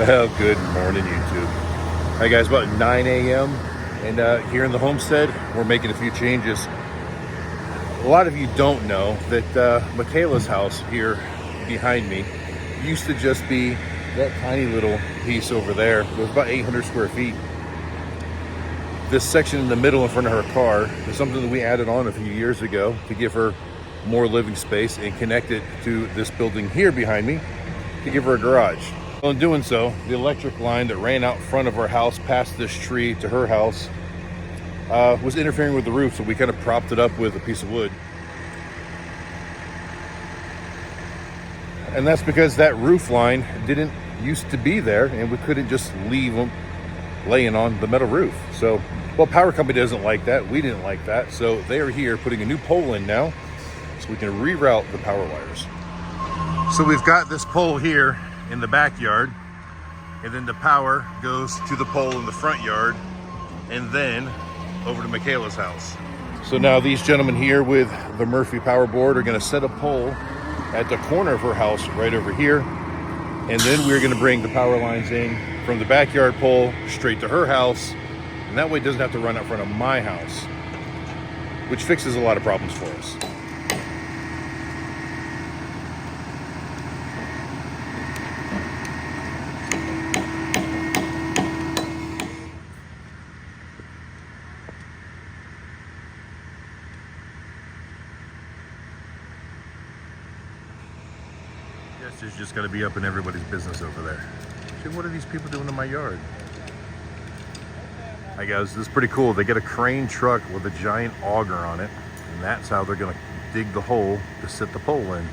Well, good morning, YouTube. Hi guys, about 9 a.m. and here in the homestead, we're making a few changes. A lot of you don't know that Michaela's house here behind me used to just be that tiny little piece over there. It was about 800 square feet. This section in the middle in front of her car is something that we added on a few years ago to give her more living space and connect it to this building here behind me to give her a garage. Well, in doing so, the electric line that ran out front of our house past this tree to her house was interfering with the roof, so we kind of propped it up with a piece of wood. And that's because that roof line didn't used to be there, and we couldn't just leave them laying on the metal roof. So, well, power company doesn't like that. We didn't like that. So they are here putting a new pole in now so we can reroute the power wires. So we've got this pole here in the backyard, and then the power goes to the pole in the front yard and then over to Michaela's house. So now these gentlemen here with the Murphy power board are going to set a pole at the corner of her house right over here, and then we're going to bring the power lines in from the backyard pole straight to her house, and that way it doesn't have to run out front of my house, which fixes a lot of problems for us. Yes, it's just got to be up in everybody's business over there. Dude, what are these people doing in my yard? Hi guys, this is pretty cool. They get a crane truck with a giant auger on it, and that's how they're going to dig the hole to set the pole in.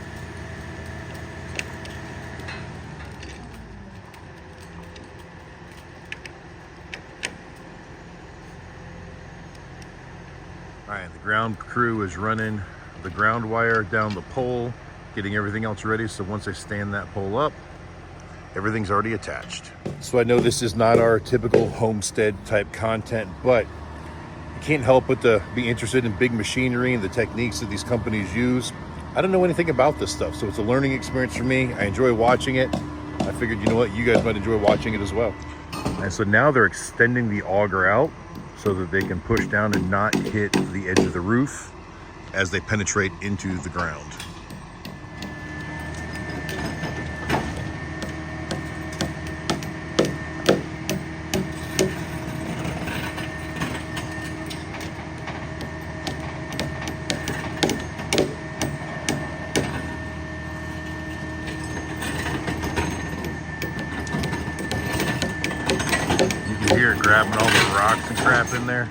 All right, the ground crew is running the ground wire down the pole, getting everything else ready, so once they stand that pole up, everything's already attached. So I know this is not our typical homestead type content, but you can't help but to be interested in big machinery and the techniques that these companies use. I don't know anything about this stuff, so it's a learning experience for me. I enjoy watching it. I figured, you know what, you guys might enjoy watching it as well. And so now they're extending the auger out so that they can push down and not hit the edge of the roof as they penetrate into the ground. You can hear it grabbing all the rocks and crap in there.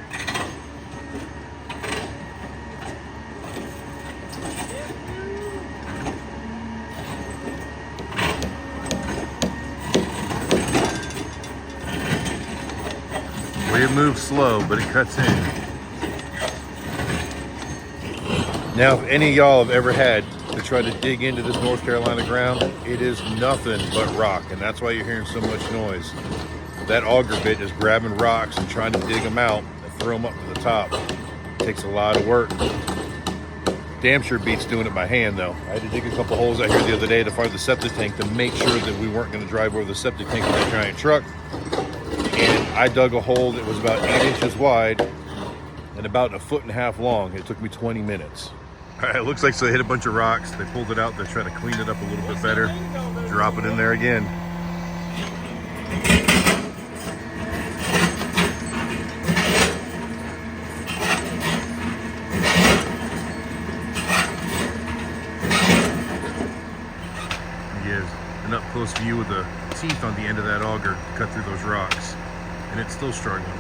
It moves slow, but it cuts in. Now, if any of y'all have ever had to try to dig into this North Carolina ground, it is nothing but rock, and that's why you're hearing so much noise. That auger bit is grabbing rocks and trying to dig them out and throw them up to the top. It takes a lot of work. Damn sure beats doing it by hand, though. I had to dig a couple holes out here the other day to find the septic tank to make sure that we weren't going to drive over the septic tank with that giant truck. And I dug a hole that was about 8 inches wide and about 1.5 feet long. It took me 20 minutes. All right, it looks like they hit a bunch of rocks. They pulled it out. They're trying to clean it up a little bit better. Drop it in there again. Gives an up close view with the teeth on the end of that auger to cut through those rocks, and it's still struggling.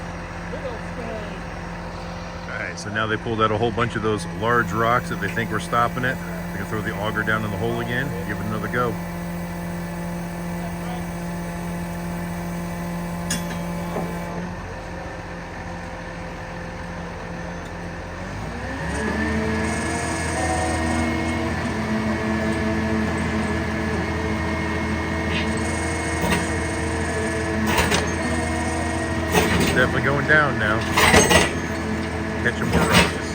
Alright, so now they pulled out a whole bunch of those large rocks that they think were stopping it. They can throw the auger down in the hole again, give it another go. Definitely going down now. Catching more rocks.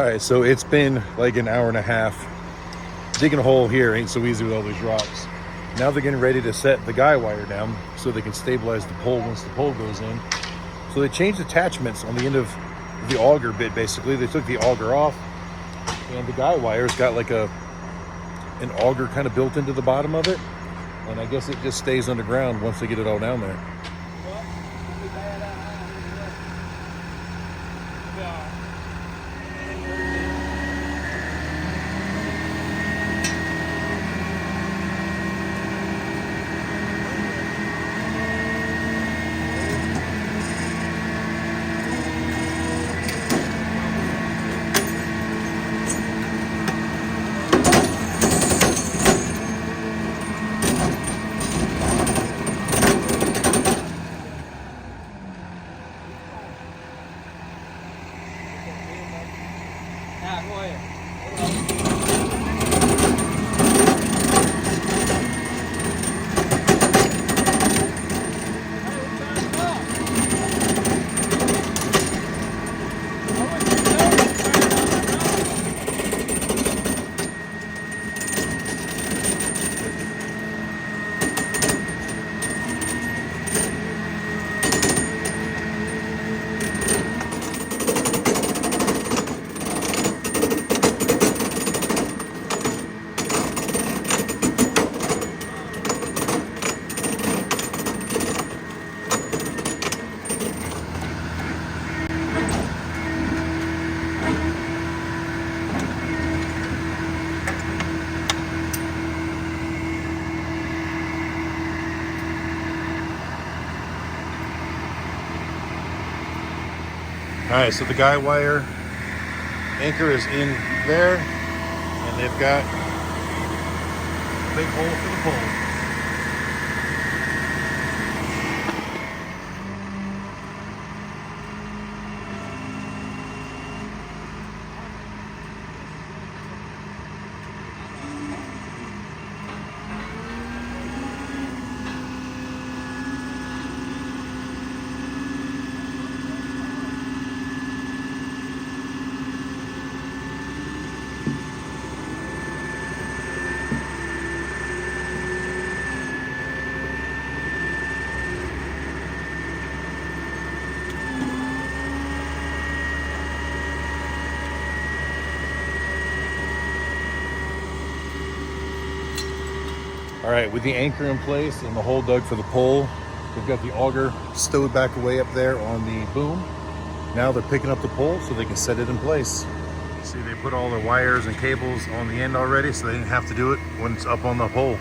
All right, so it's been like an hour and a half. Digging a hole here ain't so easy with all these rocks. Now they're getting ready to set the guy wire down so they can stabilize the pole once the pole goes in. So they changed attachments on the end of the auger bit, basically. They took the auger off, and the guy wire's got like an auger kind of built into the bottom of it. And I guess it just stays underground once they get it all down there. All right, so the guy wire anchor is in there, and they've got a big hole for the pole. All right, with the anchor in place and the hole dug for the pole, they've got the auger stowed back away up there on the boom. Now they're picking up the pole so they can set it in place. See, they put all the wires and cables on the end already, so they didn't have to do it when it's up on the pole.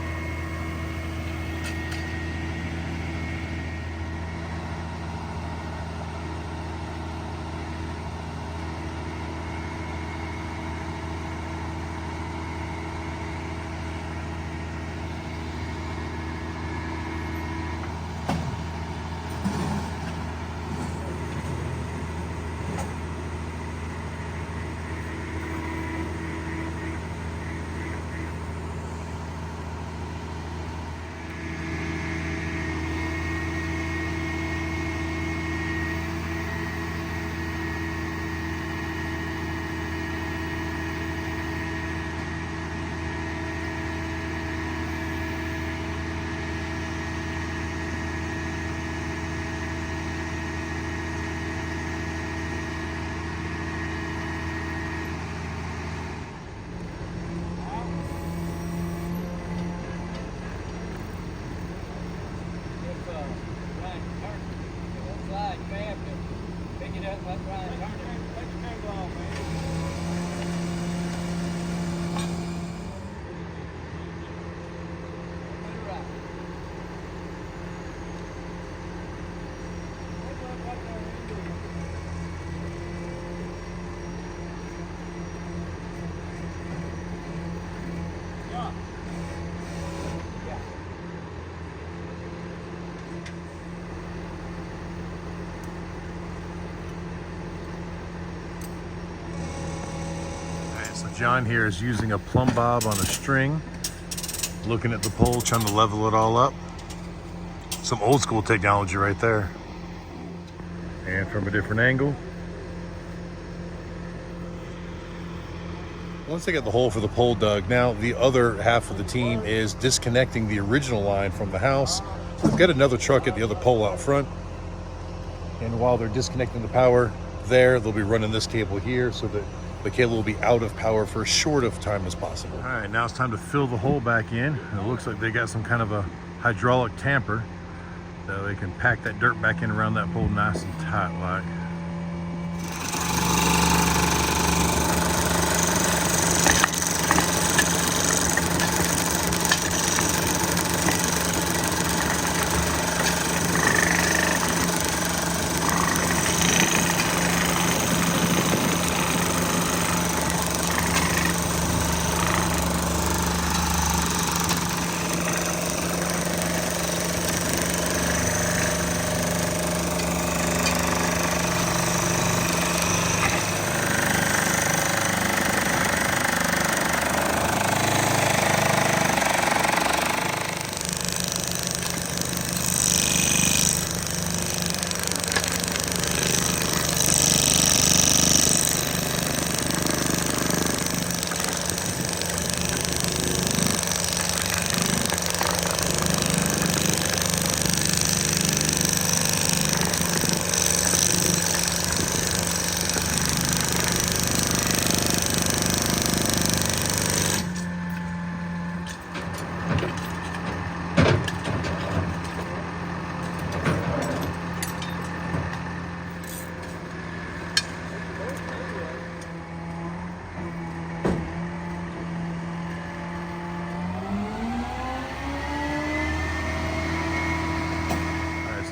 So John here is using a plumb bob on a string, looking at the pole, trying to level it all up. Some old school technology right there. And from a different angle, Once they get the hole for the pole dug, now the other half of the team is disconnecting the original line from the house. We've got another truck at the other pole out front. And while they're disconnecting the power there, they'll be running this cable here so that the cable will be out of power for as short of time as possible. All right, now it's time to fill the hole back in. It looks like they got some kind of a hydraulic tamper, so they can pack that dirt back in around that pole nice and tight like.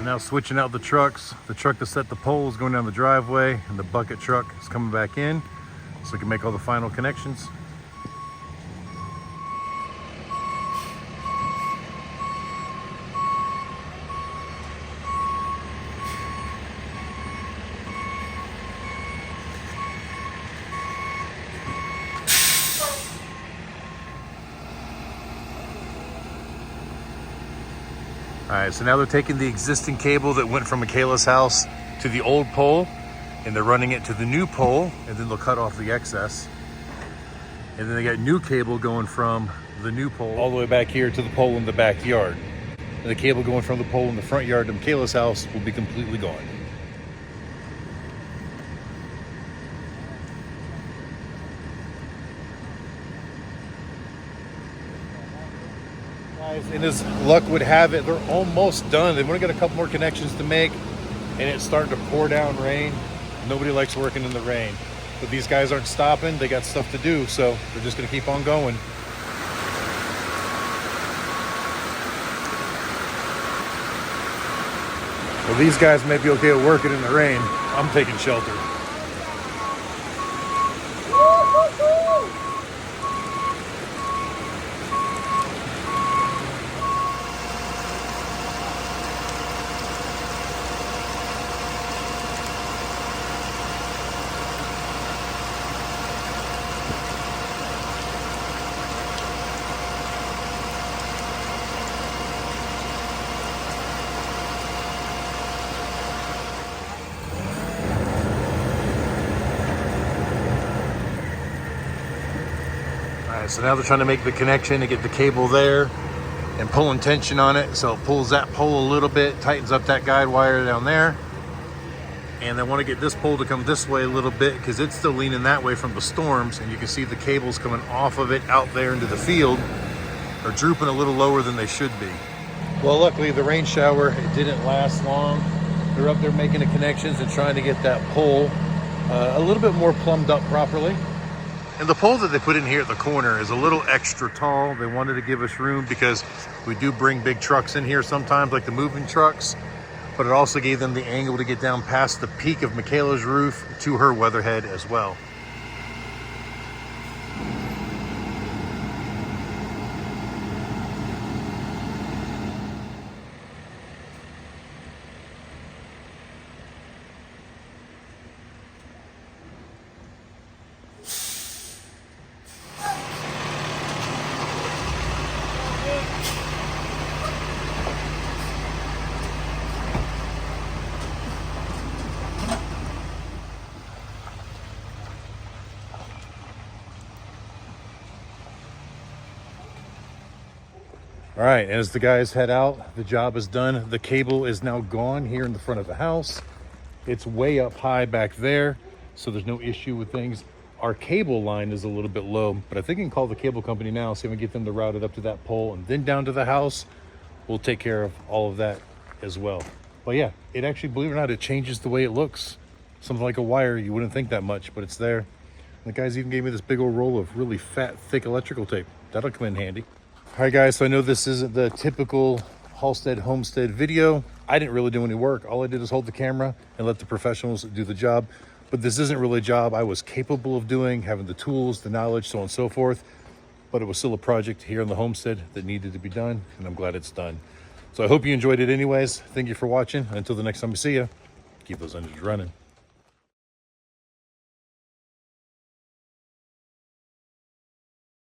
Now switching out the trucks. The truck that set the pole is going down the driveway, and the bucket truck is coming back in so we can make all the final connections. All right, so now they're taking the existing cable that went from Michaela's house to the old pole, and they're running it to the new pole, and then they'll cut off the excess. And then they got new cable going from the new pole all the way back here to the pole in the backyard. And the cable going from the pole in the front yard to Michaela's house will be completely gone. And as luck would have it, they're almost done. They've only got a couple more connections to make, and it's starting to pour down rain. Nobody likes working in the rain, but these guys aren't stopping. They got stuff to do, so they're just going to keep on going. Well, these guys may be okay with working in the rain. I'm taking shelter. So now they're trying to make the connection to get the cable there and pulling tension on it. So it pulls that pole a little bit, tightens up that guide wire down there. And they want to get this pole to come this way a little bit because it's still leaning that way from the storms. And you can see the cables coming off of it out there into the field are drooping a little lower than they should be. Well, luckily the rain shower, it didn't last long. They're up there making the connections and trying to get that pole a little bit more plumbed up properly. And the pole that they put in here at the corner is a little extra tall. They wanted to give us room because we do bring big trucks in here sometimes, like the moving trucks, but it also gave them the angle to get down past the peak of Michaela's roof to her weatherhead as well. All right, and as the guys head out, the job is done. The cable is now gone here in the front of the house. It's way up high back there, so there's no issue with things. Our cable line is a little bit low, but I think I can call the cable company now, see if we can get them to route it up to that pole and then down to the house. We'll take care of all of that as well. But yeah, it actually, believe it or not, it changes the way it looks. Something like a wire, you wouldn't think that much, but it's there. And the guys even gave me this big old roll of really fat, thick electrical tape. That'll come in handy. All right, guys, so I know this isn't the typical Halstead homestead video. I didn't really do any work. All I did is hold the camera and let the professionals do the job. But this isn't really a job I was capable of doing, having the tools, the knowledge, so on and so forth. But it was still a project here on the homestead that needed to be done, and I'm glad it's done. So I hope you enjoyed it anyways. Thank you for watching. Until the next time we see you, keep those engines running.